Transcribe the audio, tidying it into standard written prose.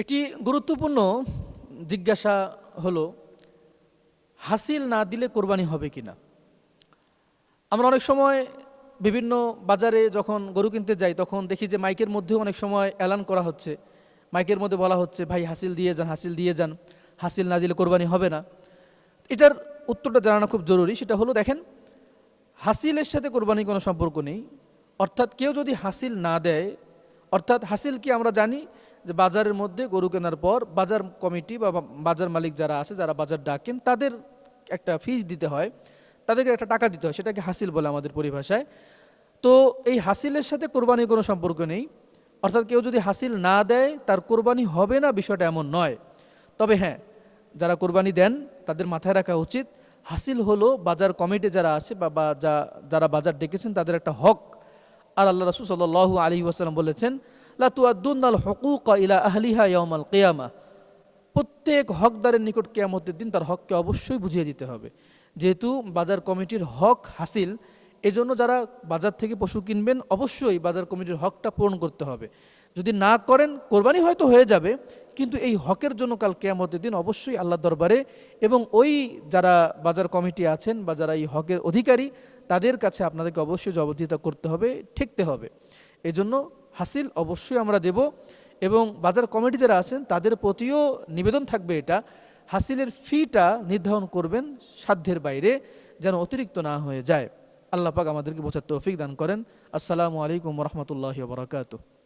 একটি গুরুত্বপূর্ণ জিজ্ঞাসা হলো, হাসিল না দিলে কোরবানি হবে কিনা। আমরা অনেক সময় বিভিন্ন বাজারে যখন গরু কিনতে যাই তখন দেখি যে মাইকের মধ্যেও অনেক সময় এলান করা হচ্ছে, মাইকের মধ্যে বলা হচ্ছে ভাই হাসিল দিয়ে যান, হাসিল দিয়ে যান, হাসিল না দিলে কোরবানি হবে না। এটার উত্তরটা জানানো খুব জরুরি। সেটা হলো, দেখেন, হাসিলের সাথে কোরবানির কোনো সম্পর্ক নেই। অর্থাৎ কেউ যদি হাসিল না দেয়, অর্থাৎ হাসিল কি আমরা জানি যে বাজারের মধ্যে গরু কেনার পর বাজার কমিটি বা বাজার মালিক যারা আছে, যারা বাজার ডাকেন, তাদের একটা ফিস দিতে হয়, তাদেরকে একটা টাকা দিতে হয়, সেটাকে হাসিল বলে আমাদের পরিভাষায়। তো এই হাসিলের সাথে কোরবানির কোনো সম্পর্ক নেই। অর্থাৎ কেউ যদি হাসিল না দেয় তার কোরবানি হবে না, বিষয়টা এমন নয়। তবে হ্যাঁ, যারা কোরবানি দেন তাদের মাথায় রাখা উচিত, হাসিল হলো বাজার কমিটি যারা আছে বা যারা বাজার ডেকেছেন তাদের একটা হক। আর আল্লাহ রাসূল সাল্লাল্লাহু আলাইহি ওয়াসাল্লাম বলেছেন, লা তুআদ্দুনাল হুকুকা ইলা আহলিহা ইয়াউমাল কিয়ামা। প্রত্যেক হকদারের নিকট কিয়ামতের দিন তার হককে অবশ্যই বুঝিয়ে দিতে হবে। যেহেতু বাজার কমিটির হক হাসিল, এজন্য যারা বাজার থেকে পশু কিনবেন অবশ্যই বাজার কমিটির হকটা পূরণ করতে হবে। যদি না করেন কোরবানি হয়তো হয়ে যাবে, কিন্তু এই হকের জন্য কাল কিয়ামতের দিন অবশ্যই আল্লাহর দরবারে এবং ওই যারা বাজার কমিটি আছেন বা যারা এই হকের অধিকারী তাদের কাছে আপনাদেরকে অবশ্যই জবাবদিহিতা করতে হবে, ঠেকতে হবে। এজন্য হাসিল অবশ্যই আমরা দেব এবং বাজার কমিটি যারা আছেন তাদের প্রতিও নিবেদন থাকবে, এটা হাসিলের ফিটা নির্ধারণ করবেন সাধ্যের বাইরে, যেন অতিরিক্ত না হয়ে যায়। আল্লাহ পাক আমাদেরকে বোঝার তৌফিক দান করেন। আসসালামু আলাইকুম ওয়া রাহমাতুল্লাহি ওয়া বারাকাতুহু।